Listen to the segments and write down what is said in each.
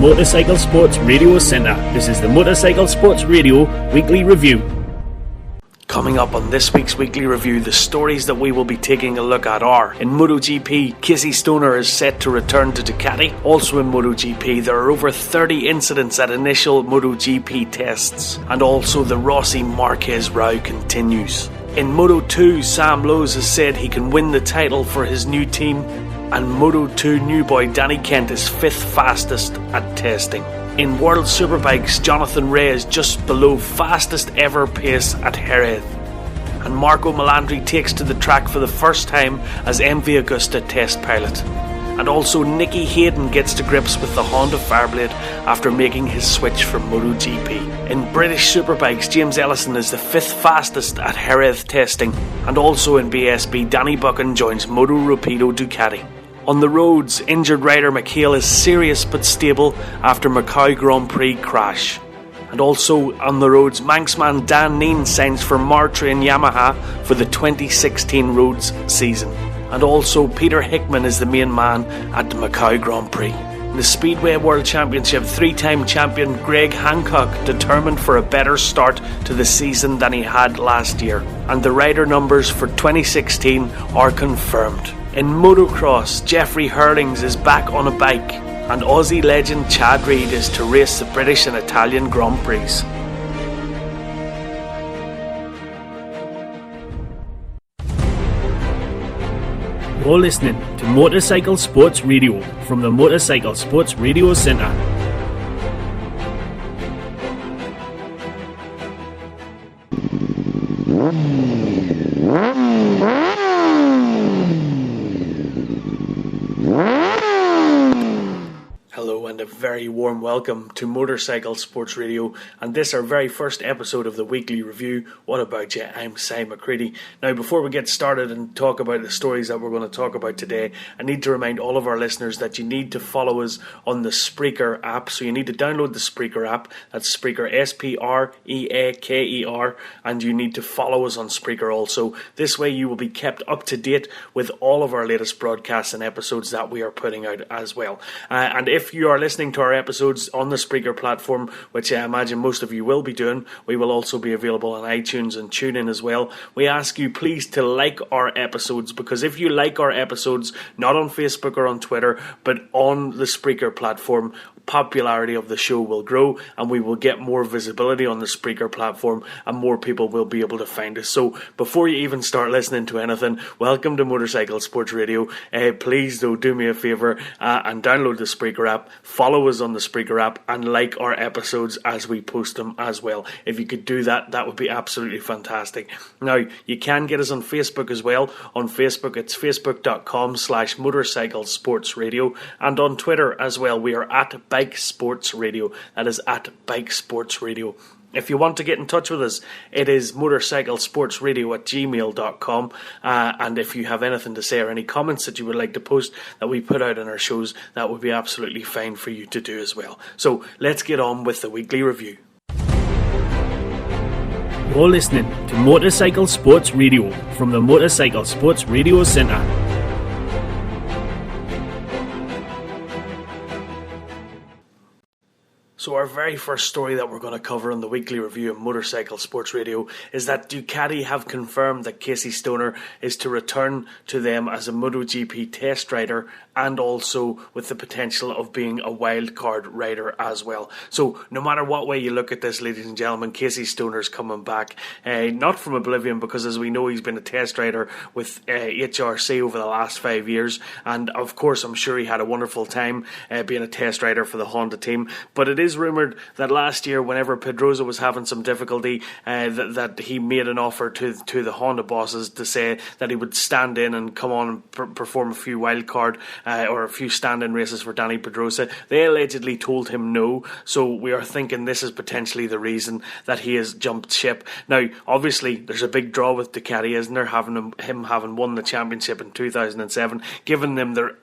Motorcycle Sports Radio Centre. This is the Motorcycle Sports Radio Weekly Review. Coming up on this week's Weekly Review, the stories that we will be taking a look at are: in MotoGP, Casey Stoner is set to return to Ducati. Also in MotoGP, there are over 30 incidents at initial MotoGP tests. And also the Rossi Marquez row continues. In Moto2, Sam Lowes has said he can win the title for his new team. And Moto2 new boy Danny Kent is 5th fastest at testing. In World Superbikes, Jonathan Rea is just below fastest ever pace at Jerez. And Marco Melandri takes to the track for the first time as MV Agusta test pilot. And also Nicky Hayden gets to grips with the Honda Fireblade after making his switch from MotoGP. In British Superbikes, James Ellison is the 5th fastest at Jerez testing. And also in BSB, Danny Buchan joins Moto Rapido Ducati. On the roads, injured rider McHale is serious but stable after Macau Grand Prix crash. And also on the roads, Manxman Dan Neen signs for Martrain Yamaha for the 2016 Roads season. And also Peter Hickman is the main man at the Macau Grand Prix. In the Speedway World Championship, 3-time champion Greg Hancock determined for a better start to the season than he had last year. And the rider numbers for 2016 are confirmed. In motocross, Jeffrey Hurlings is back on a bike, and Aussie legend Chad Reed is to race the British and Italian Grand Prix. You're listening to Motorcycle Sports Radio from the Motorcycle Sports Radio Centre. Hello and a very warm welcome to Motorcycle Sports Radio, and this our very first episode of the Weekly Review. What about you? I'm Si McCready. Now, before we get started and talk about the stories that we're going to talk about today, I need to remind all of our listeners that you need to follow us on the Spreaker app. So you need to download the Spreaker app. That's Spreaker, Spreaker, and you need to follow us on Spreaker also. This way you will be kept up to date with all of our latest broadcasts and episodes that we are putting out as well. And if you are listening to our episodes on the Spreaker platform, which I imagine most of you will be doing, we will also be available on iTunes and TuneIn as well. We ask you please to like our episodes, because if you like our episodes, not on Facebook or on Twitter, but on the Spreaker platform, popularity of the show will grow and we will get more visibility on the Spreaker platform and more people will be able to find us. So before you even start listening to anything, welcome to Motorcycle Sports Radio. Please though, do me a favour and download the Spreaker app, follow us on the Spreaker app and like our episodes as we post them as well. If you could do that, that would be absolutely fantastic. Now, you can get us on Facebook as well. On Facebook, it's facebook.com/Motorcycle Sports Radio, and on Twitter as well, we are at Bike Sports Radio. That is at Bike Sports Radio. If you want to get in touch with us, it is motorcyclesportsradio@gmail.com. And if you have anything to say or any comments that you would like to post that we put out in our shows, that would be absolutely fine for you to do as well. So let's get on with the weekly review. You're listening to Motorcycle Sports Radio from the Motorcycle Sports Radio Centre. So our very first story that we're going to cover in the weekly review of Motorcycle Sports Radio is that Ducati have confirmed that Casey Stoner is to return to them as a MotoGP test rider, and also with the potential of being a wildcard rider as well. So no matter what way you look at this, ladies and gentlemen, Casey Stoner's coming back, not from oblivion, because as we know he's been a test rider with HRC over the last 5 years, and of course I'm sure he had a wonderful time being a test rider for the Honda team. But it is rumoured that last year, whenever Pedrosa was having some difficulty, that he made an offer to the Honda bosses to say that he would stand in and come on and perform a few wildcard or a few stand-in races for Dani Pedrosa. They allegedly told him no, so we are thinking this is potentially the reason that he has jumped ship. Now, obviously, there's a big draw with Ducati, isn't there, having him having won the championship in 2007, giving them their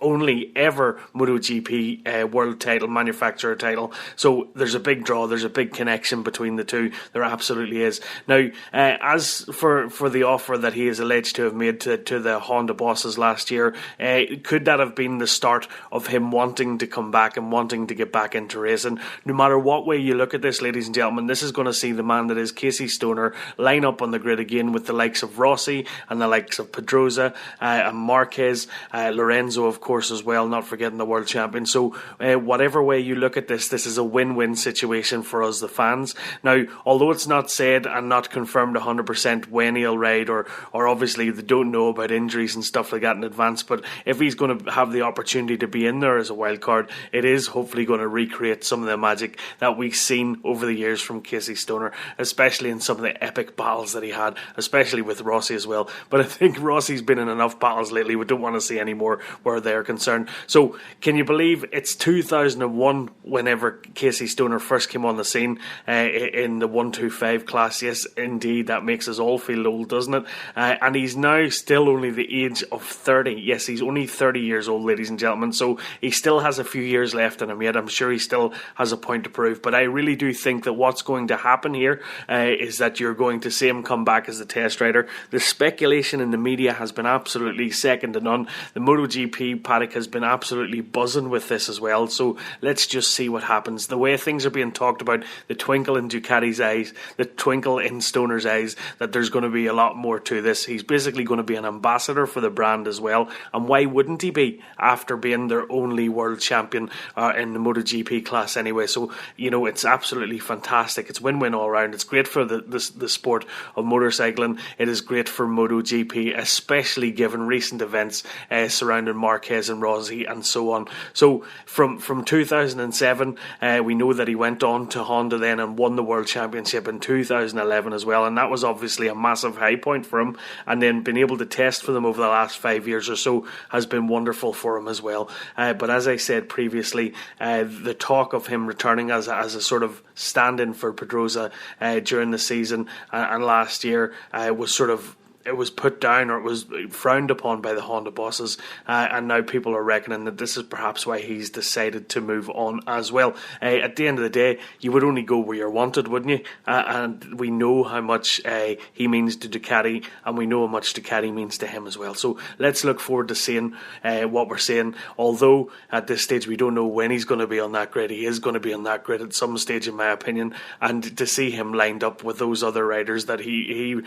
only ever MotoGP world title, manufacturer title. So there's a big draw, there's a big connection between the two. There absolutely is. Now, as for the offer that he is alleged to have made to the Honda bosses last year, could that have been the start of him wanting to come back and wanting to get back into racing? No matter what way you look at this, ladies and gentlemen, this is going to see the man that is Casey Stoner line up on the grid again with the likes of Rossi and the likes of Pedrosa and Marquez, Lorenzo, of course, as well, not forgetting the world champion. So whatever way you look at this is a win-win situation for us, the fans. Now, although it's not said and not confirmed 100% when he'll ride, or obviously they don't know about injuries and stuff like that in advance, but if he's going to have the opportunity to be in there as a wild card, it is hopefully going to recreate some of the magic that we've seen over the years from Casey Stoner, especially in some of the epic battles that he had, especially with Rossi as well. But I think Rossi's been in enough battles lately, we don't want to see any more where they're concerned. So can you believe it's 2001 whenever Casey Stoner first came on the scene in the 125 class? Yes, indeed, that makes us all feel old, doesn't it? And he's now still only the age of 30. Yes, he's only 30 years old, ladies and gentlemen, so he still has a few years left in him yet. I'm sure he still has a point to prove, but I really do think that what's going to happen here is that you're going to see him come back as the test rider. The speculation in the media has been absolutely second to none. The MotoGP paddock has been absolutely buzzing with this as well, so let's just see what happens. The way things are being talked about, the twinkle in Ducati's eyes, the twinkle in Stoner's eyes, that there's going to be a lot more to this. He's basically going to be an ambassador for the brand as well, and why wouldn't he be after being their only world champion in the MotoGP class anyway? So, you know, it's absolutely fantastic. It's win-win all round. It's great for the sport of motorcycling. It is great for MotoGP, especially given recent events surrounding Marquez and Rossi and so on. So from 2007, we know that he went on to Honda then and won the World Championship in 2011 as well, and that was obviously a massive high point for him, and then being able to test for them over the last 5 years or so has been wonderful for him as well. But as I said previously, the talk of him returning as a sort of stand-in for Pedrosa during the season and last year was sort of, it was put down, or it was frowned upon by the Honda bosses, and now people are reckoning that this is perhaps why he's decided to move on as well. At the end of the day, you would only go where you're wanted, wouldn't you? And we know how much he means to Ducati, and we know how much Ducati means to him as well. So let's look forward to seeing what we're seeing. Although at this stage we don't know when he's going to be on that grid, he is going to be on that grid at some stage, in my opinion, and to see him lined up with those other riders that he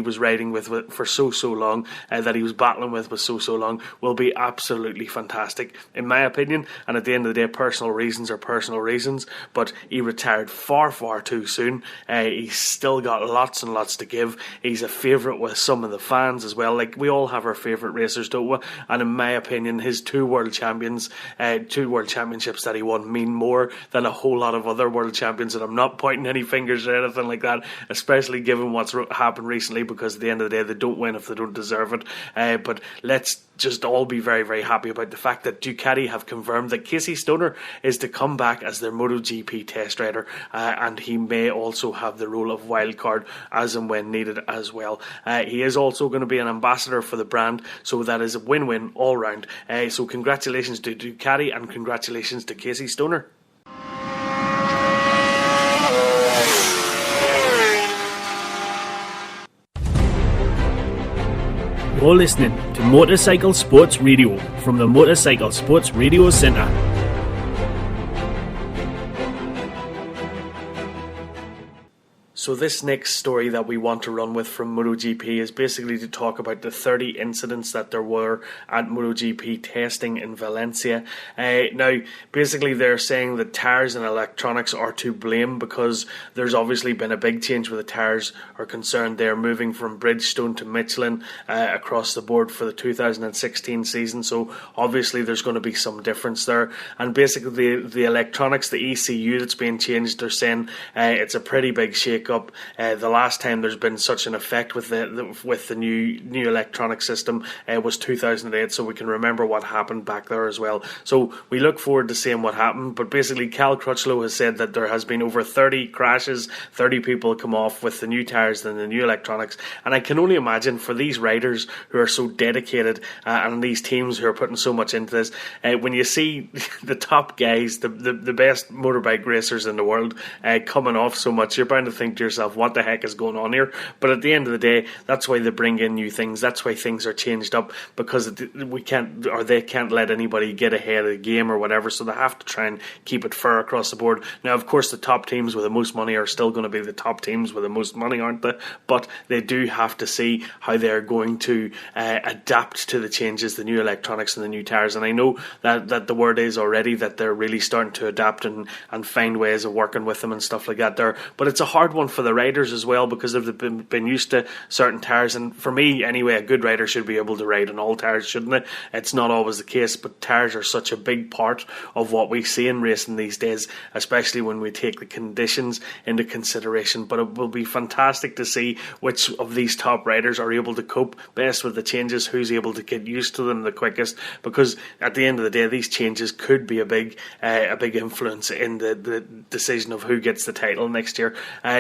was riding with for so long, that he was battling with so long, will be absolutely fantastic, in my opinion. And at the end of the day, personal reasons are personal reasons, but he retired far too soon. He's still got lots and lots to give. He's a favourite with some of the fans as well. Like, we all have our favourite racers, don't we? And in my opinion, his two world championships that he won mean more than a whole lot of other world champions, and I'm not pointing any fingers or anything like that, especially given what's happened recently, because at the end of the day, they don't win if they don't deserve it. But let's just all be very happy about the fact that Ducati have confirmed that Casey Stoner is to come back as their MotoGP test rider, and he may also have the role of wildcard as and when needed as well. He is also going to be an ambassador for the brand, so that is a win-win all round. So congratulations to Ducati and congratulations to Casey Stoner. You're listening to Motorcycle Sports Radio from the Motorcycle Sports Radio Centre. So this next story that we want to run with from MotoGP is basically to talk about the 30 incidents that there were at MotoGP testing in Valencia. Now, basically they're saying that tyres and electronics are to blame, because there's obviously been a big change where the tyres are concerned. They're moving from Bridgestone to Michelin across the board for the 2016 season, so obviously there's going to be some difference there. And basically the electronics, the ECU that's being changed, they're saying it's a pretty big shake shake-up. The last time there's been such an effect with the new electronic system was 2008, so we can remember what happened back there as well. So we look forward to seeing what happened, but basically Cal Crutchlow has said that there has been over 30 crashes, 30 people come off with the new tyres and the new electronics, and I can only imagine for these riders who are so dedicated and these teams who are putting so much into this, when you see the top guys, the best motorbike racers in the world coming off so much, you're bound to think to yourself, what the heck is going on here? But at the end of the day, that's why they bring in new things, that's why things are changed up, because they can't let anybody get ahead of the game or whatever, so they have to try and keep it fair across the board. Now, of course, the top teams with the most money are still going to be the top teams with the most money, aren't they? But they do have to see how they're going to adapt to the changes, the new electronics and the new tyres. And I know that the word is already that they're really starting to adapt and find ways of working with them and stuff like that there. But it's a hard one for the riders as well, because they've been used to certain tyres. And for me, anyway, a good rider should be able to ride on all tyres, shouldn't they? It's not always the case, but tyres are such a big part of what we see in racing these days, especially when we take the conditions into consideration. But it will be fantastic to see which of these top riders are able to cope best with the changes, who's able to get used to them the quickest, because at the end of the day, these changes could be a big influence in the decision of who gets the title next year.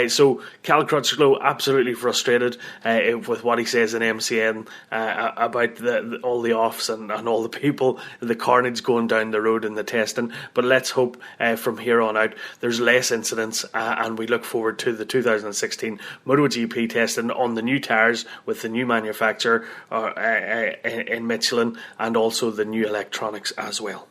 So Cal Crutchlow absolutely frustrated with what he says in MCN about all the offs and all the people, the carnage going down the road in the testing. But let's hope from here on out there's less incidents, and we look forward to the 2016 MotoGP testing on the new tyres with the new manufacturer in Michelin, and also the new electronics as well.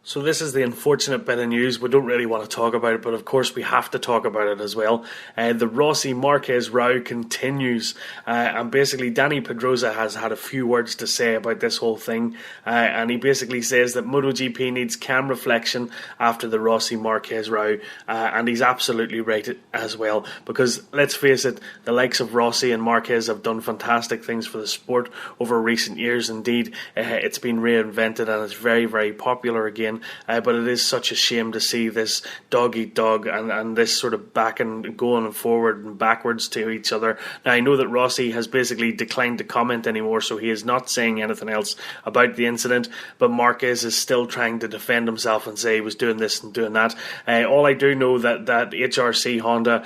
So this is the unfortunate bit of news. We don't really want to talk about it, but of course we have to talk about it as well. The Rossi-Marquez row continues, and basically Danny Pedrosa has had a few words to say about this whole thing, and he basically says that MotoGP needs calm reflection after the Rossi-Marquez row, and he's absolutely right as well, because let's face it, the likes of Rossi and Marquez have done fantastic things for the sport over recent years. Indeed, it's been reinvented and it's very, very popular again. But it is such a shame to see this dog eat dog and this sort of back and going forward and backwards to each other. Now, I know that Rossi has basically declined to comment anymore, so he is not saying anything else about the incident, but Marquez is still trying to defend himself and say he was doing this and doing that. All I do know that HRC Honda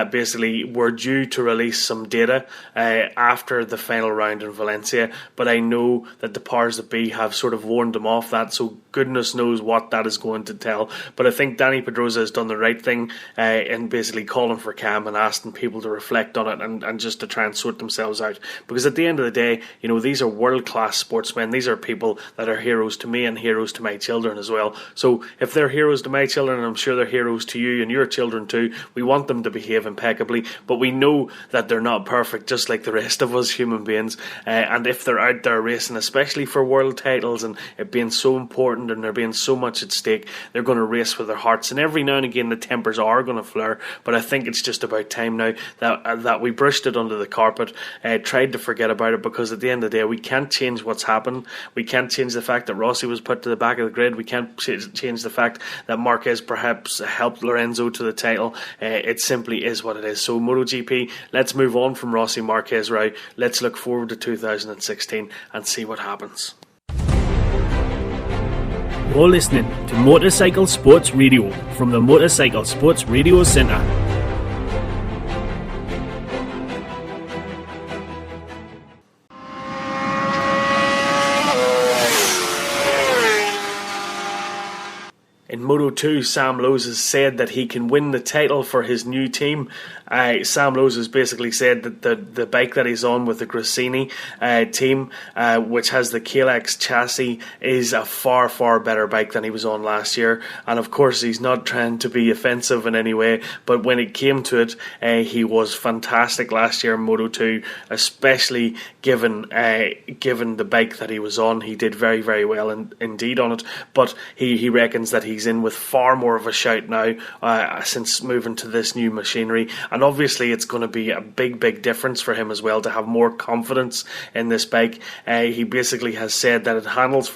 basically were due to release some data after the final round in Valencia, but I know that the powers that be have sort of warned them off that, so goodness knows what that is going to tell. But I think Danny Pedrosa has done the right thing in basically calling for calm and asking people to reflect on it and just to try and sort themselves out, because at the end of the day, you know, these are world-class sportsmen. These are people that are heroes to me and heroes to my children as well. So if they're heroes to my children, and I'm sure they're heroes to you and your children too, we want them to behave impeccably, but we know that they're not perfect, just like the rest of us human beings, and if they're out there racing, especially for world titles and it being so important and there being so much at stake, they're going to race with their hearts, and every now and again the tempers are going to flare, but I think it's just about time now that we brushed it under the carpet, tried to forget about it, because at the end of the day we can't change what's happened. We can't change the fact that Rossi was put to the back of the grid. We can't change the fact that Marquez perhaps helped Lorenzo to the title. It simply is what it is. So MotoGP, let's move on from Rossi Marquez row. Let's look forward to 2016 and see what happens. You're listening to Motorcycle Sports Radio from the Motorcycle Sports Radio Centre. In Moto 2, Sam Lowes has said that he can win the title for his new team. Sam Lowes has basically said that the bike that he's on with the Grassini team, which has the Kalex chassis, is a far, far better bike than he was on last year. And of course, he's not trying to be offensive in any way, but when it came to it, he was fantastic last year in Moto 2, especially given the bike that he was on. He did very, very well indeed on it, but he reckons that he's he's in with far more of a shout now since moving to this new machinery, and obviously it's going to be a big difference for him as well to have more confidence in this bike. He basically has said that it handles